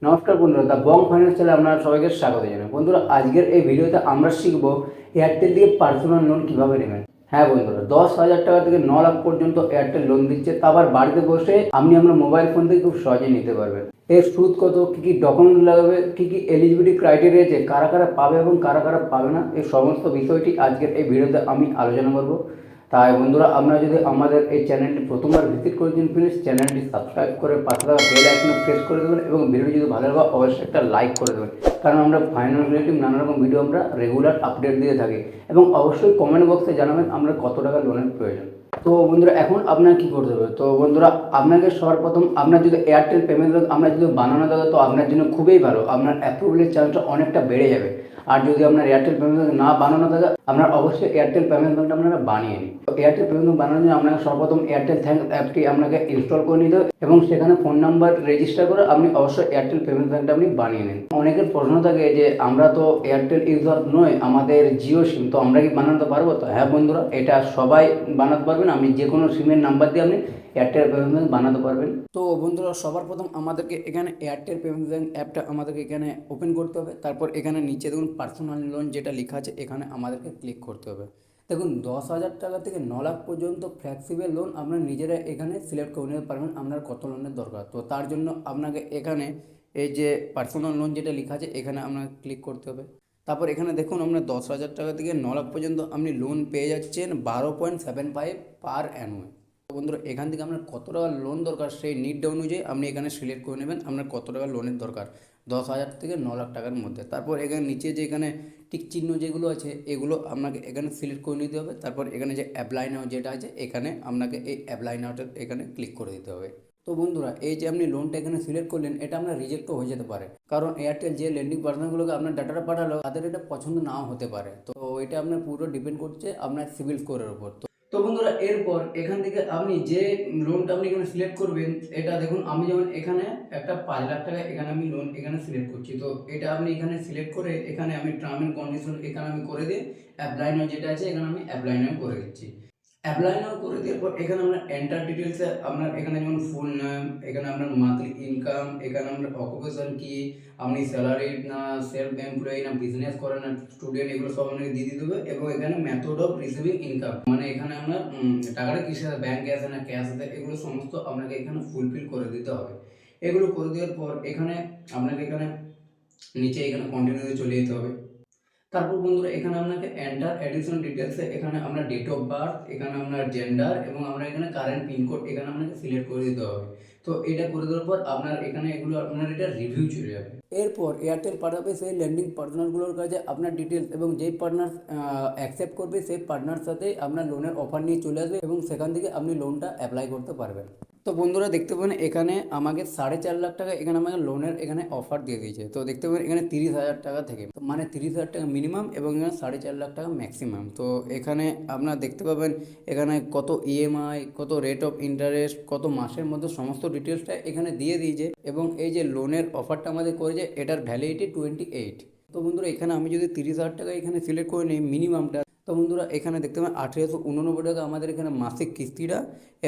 নমস্কার বন্ধুরা, the Bong ফাইন্যান্সিয়ালে আপনারা সবাইকে স্বাগত জানাই। বন্ধুরা, আজকের এই ভিডিওতে আমরা শিখব এয়ারটেল দিয়ে পার্সোনাল লোন কীভাবে নেবেন। হ্যাঁ বন্ধুরা, 10,000 টাকা থেকে 9 লাখ পর্যন্ত এয়ারটেল লোন দিচ্ছে, তা আবার বাড়িতে বসে আপনি আপনার মোবাইল ফোন থেকে খুব সহজে নিতে পারবেন। এর সুদ কত, কী কী ডকুমেন্ট লাগবে, কী কী এলিজিবিলিটি ক্রাইটেরিয়া আছে, কারা কারা পাবে এবং কারা কারা পাবে না, এই সমস্ত বিষয়টি আজকের এই ভিডিওতে আমি আলোচনা করব। তাই বন্ধুরা, আপনারা যদি আমাদের এই চ্যানেলটি প্রথমবার ভিজিট করেছেন, প্লিজ চ্যানেলটি সাবস্ক্রাইব করে পাশে থাকা বেল আইকনে প্রেস করে দেবেন এবং ভিডিওটি যদি ভালো লাগে অবশ্যই একটা লাইক করে দেবেন, কারণ আমরা ফাইন্যান্স রিলেটিভ নানা রকম ভিডিও আমরা রেগুলার আপডেট দিয়ে থাকি। এবং অবশ্যই কমেন্ট বক্সে জানাবেন আমরা কত টাকা লোনের প্রয়োজন। তো বন্ধুরা, এখন আপনার কী করতে হবে? তো বন্ধুরা, আপনাকে সবার প্রথম আপনার যদি এয়ারটেল পেমেন্ট আপনার যদি বানানো থাকে তো আপনার জন্য খুবই ভালো, আপনার অ্যাপ্রুভেলের চান্সটা অনেকটা বেড়ে যাবে। আর যদি আপনার এয়ারটেল পেমেন্ট না বানানো থাকে, আপনার অবশ্যই এয়ারটেল পেমেন্ট ব্যাঙ্কটা আপনারা বানিয়ে নিন। তো এয়ারটেল পেমেন্ট ব্যাঙ্ক বানানোর জন্য আপনাকে সর্বপ্রথম এয়ারটেল থ্যাঙ্কস অ্যাপটি আপনাকে ইনস্টল করে নিতে হবে এবং সেখানে ফোন নাম্বার রেজিস্টার করে আপনি অবশ্যই এয়ারটেল পেমেন্ট ব্যাঙ্কটা আপনি বানিয়ে নিন। অনেকের প্রশ্ন থাকে যে আমরা তো এয়ারটেল ইউজার নই, আমাদের জিও সিম, তো আমরা কি বানাতে পারবো? তো হ্যাঁ বন্ধুরা, এটা সবাই বানাতে পারবেন। আপনি যে কোনো সিমের নাম্বার দিয়ে আপনি এয়ারটেল পেমেন্ট ব্যাঙ্ক বানাতে পারবেন। তো বন্ধুরা, সবার প্রথম আমাদেরকে এখানে এয়ারটেল পেমেন্ট ব্যাঙ্ক অ্যাপটা আমাদেরকে এখানে ওপেন করতে হবে। তারপর এখানে নিচে দেখুন পার্সোনাল লোন যেটা লেখা আছে, এখানে আমাদেরকে ক্লিক করতে হবে। দেখুন, 10,000 টাকা থেকে 9 লাখ পর্যন্ত ফ্লেক্সিবল লোন আপনারা নিজেরা এখানে সিলেক্ট করে নিতে পারবেন আপনার কত লোনের দরকার। তো তার জন্য আপনাকে এখানে এই যে পার্সোনাল লোন যেটা লেখা আছে এখানে আপনাকে ক্লিক করতে হবে। তারপর এখানে দেখুন, আপনার 10,000 টাকা থেকে 9 লাখ পর্যন্ত আপনি লোন পেয়ে যাচ্ছেন 12.75 পার অ্যানুয়াল। বন্ধুরা, এখান থেকে আপনার কত টাকা লোন দরকার সেই নিড অনুযায়ী আপনি এখানে সিলেক্ট করে নেবেন আপনার কত টাকা লোনের দরকার 10,000 থেকে 9 লাখ টাকার মধ্যে। তারপর এখানে নিচে যে এখানে টিক চিহ্ন যেগুলো আছে এগুলো আপনাকে এখানে সিলেক্ট করে নিতে হবে। তারপর এখানে যে অ্যাপ্লাই নাও যেটা আছে এখানে আপনাকে এই অ্যাপ্লাই নাওটা এখানে ক্লিক করে দিতে হবে। তো বন্ধুরা, এই যে আপনি লোনটা এখানে সিলেক্ট করলেন, এটা আপনার রিজেক্টও হয়ে যেতে পারে, কারণ এয়ারটেল যে লেন্ডিং পার্টনারগুলোকে আপনার ডাটাটা পাঠালো তাদের এটা পছন্দ নাও হতে পারে। তো এটা আপনার পুরো ডিপেন্ড করছে আপনার সিভিল স্কোরের উপর। তো বন্ধুরা, এরপর এখান থেকে আপনি যে লোনটা আপনি এখানে সিলেক্ট করবেন, এটা দেখুন আমি যেমন এখানে একটা 5 লাখ টাকা এখানে আমি লোন এখানে সিলেক্ট করছি। তো এটা আপনি এখানে সিলেক্ট করে এখানে আমি টার্ম অ্যান্ড কন্ডিশন এখানে আমি করে দিই, অ্যাপ্লাই নাও যেটা আছে এখানে আমি অ্যাপ্লাই নাও করে দিচ্ছি। অ্যাপ্লাই নাও করে দেওয়ার পর এখানে আপনার এন্টার ডিটেলসে আপনার এখানে যেমন ফুল নেম, এখানে আপনার মান্থলি ইনকাম, এখানে আপনার অকুপেশন কি, আপনি স্যালারিড না সেলফ এমপ্লয়ি না বিজনেস করেন না স্টুডেন্ট, এগুলো সব আপনাকে দিয়ে দিতে হবে। এবং এখানে মেথড অফ রিসিভিং ইনকাম, মানে এখানে আপনার টাকাটা কিসে ব্যাংকে আসে না ক্যাশ আসে, এগুলো সমস্ত আপনাকে এখানে ফুলফিল করে দিতে হবে। এগুলো করে দেওয়ার পর এখানে আপনাকে এখানে নিচে এখানে কন্টিনিউতে চলে যেতে হবে। তারপর বন্ধুরা, এখানে আপনাকে এন্টার অ্যাডিশনাল ডিটেলসে এখানে আপনার ডেট অফ বার্থ, এখানে আপনার জেন্ডার এবং আপনার এখানে কারেন্ট পিনকোড এখানে আপনাকে সিলেক্ট করে দিতে হবে। তো এটা করে দেওয়ার পর আপনার এখানে এগুলো আপনার এটা রিভিউ চলে যাবে। এরপর এয়ারটেল পাঠাবে সেই লেন্ডিং পার্টনারগুলোর কাছে আপনার ডিটেলস, এবং যেই পার্টনার অ্যাকসেপ্ট করবে সেই পার্টনার সাথে আপনার লোনের অফার নিয়ে চলে আসবে এবং সেখান থেকে আপনি লোনটা অ্যাপ্লাই করতে পারবেন। তো বন্ধুরা, দেখতে পাবেন এখানে আমাকে 4.5 লাখ টাকা এখানে আমাকে লোনের এখানে অফার দিয়ে দিয়েছে। তো দেখতে পাবেন এখানে 30,000 টাকা থেকে, মানে 30,000 টাকা মিনিমাম এবং এখানে 4.5 লাখ টাকা ম্যাক্সিমাম। তো এখানে আপনারা দেখতে পাবেন এখানে কত ইএমআই, কত রেট অফ ইন্টারেস্ট, কত মাসের মধ্যে সমস্ত ডিটেলসটা এখানে দিয়ে দিয়েছে। এবং এই যে লোনের অফারটা আমাদের করেছে এটার ভ্যালিডিটি 28। তো বন্ধুরা, এখানে আমি যদি 30,000 টাকা এখানে সিলেক্ট করে নিই মিনিমামটা, তো বন্ধুরা এখানে দেখতে পাবেন 1889 টাকা আমাদের এখানে মাসিক কিস্তিটা,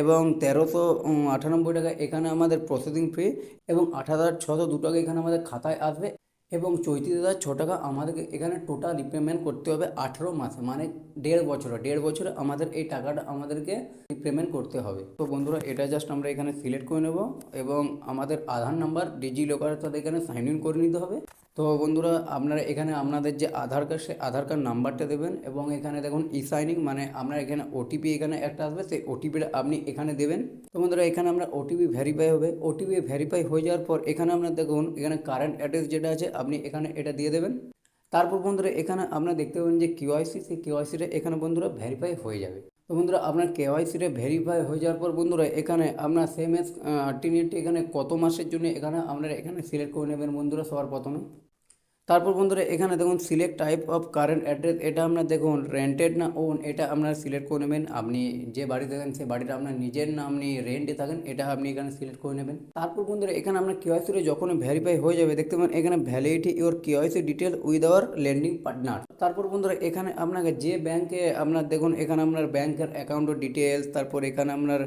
এবং 1398 টাকা এখানে আমাদের প্রসেসিং ফি, এবং 8,602 টাকা এখানে আমাদের খাতায় আসবে, এবং 34,006 টাকা আমাদেরকে এখানে টোটাল রিপেমেন্ট করতে হবে 18 মাসে, মানে 1.5 বছরে আমাদের এই টাকাটা আমাদেরকে রিপেমেন্ট করতে হবে। তো বন্ধুরা, এটা জাস্ট আমরা এখানে সিলেক্ট করে নেব এবং আমাদের আধার নাম্বার ডিজি লকারের সাথে এখানে সাইন ইন করে নিতে হবে। তো বন্ধুরা, আপনারা এখানে আপনাদের যে আধার কার্ড সেই আধার কার্ড নাম্বারটা দেবেন, এবং এখানে দেখুন ই সাইনিং, মানে আপনার এখানে ওটিপি এখানে একটা আসবে, সেই ওটিপিটা আপনি এখানে দেবেন। তো বন্ধুরা, এখানে আমরা ওটিপি ভেরিফাই হবে। ওটিপি ভেরিফাই হয়ে যাওয়ার পর এখানে আপনার দেখুন এখানে কারেন্ট অ্যাড্রেস যেটা আছে আপনি এখানে এটা দিয়ে দেবেন। তারপর বন্ধুরা, এখানে আপনারা দেখতে পাবেন যে কেওয়াইসি, সেই কেওয়াইসিটা এখানে বন্ধুরা ভেরিফাই হয়ে যাবে। তো বন্ধুরা, আপনার কেওয়াইসিটা ভেরিফাই হয়ে যাওয়ার পর বন্ধুরা এখানে আপনার সেম এস টিনিটি এখানে কত মাসের জন্য এখানে আপনারা এখানে সিলেক্ট করে নেবেন বন্ধুরা সবার প্রথমে। তারপর বন্ধুরা এখানে দেখুন select type of current address, এটা আপনার দেখুন রেন্টেড না ওন, এটা আপনারা সিলেক্ট করে নেবেন। আপনি যে বাড়ি থাকেন সেই বাড়িটা আপনার নিজের না আপনি রেন্টে থাকেন, এটা আপনি এখানে সিলেক্ট করে নেবেন। তারপর বন্ধুরা এখানে আপনার কেওয়াইসি যখন ভেরিফাই হয়ে যাবে দেখতে পাবেন এখানে validity your KYC detail with our lending partner. তারপর বন্ধুরা এখানে আপনাকে যে ব্যাংকে আপনার দেখুন এখানে আপনার ব্যাংকের অ্যাকাউন্টের ডিটেলস, তারপর এখানে আপনার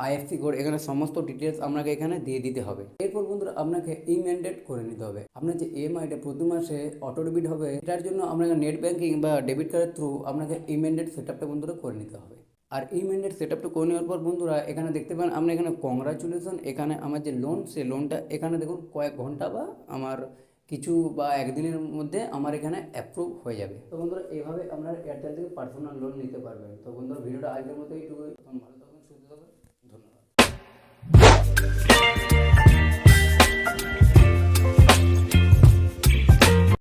আইএফসি কোড, এখানে সমস্ত ডিটেলস আপনাকে এখানে দিয়ে দিতে হবে। এরপর বন্ধুরা আপনাকে ইমেন্ডেড করে নিতে হবে। আপনার যে ইএমআইটা প্রতি মাসে অটো ডেবিট হবে, এটার জন্য আপনাকে নেট ব্যাঙ্কিং বা ডেবিট কার্ডের থ্রু আপনাকে ইমেন্ডেড সেট আপটা বন্ধুরা করে নিতে হবে। আর ইমেন্ডেড সেট আপটা করে নেওয়ার পর বন্ধুরা এখানে দেখতে পান আমরা এখানে কংগ্রাচুলেশন, এখানে আমার যে লোন সে লোনটা এখানে দেখুন কয়েক ঘন্টা বা আমার কিছু বা একদিনের মধ্যে আমার এখানে অ্যাপ্রুভ হয়ে যাবে। তো বন্ধুরা এইভাবে আপনারা এয়ারটেল থেকে পার্সোনাল লোন নিতে পারবেন। তো বন্ধুরা ভিডিওটা আজকের মতো এইটুকুই, ভালো থাকুন, সুস্থ থাকুন।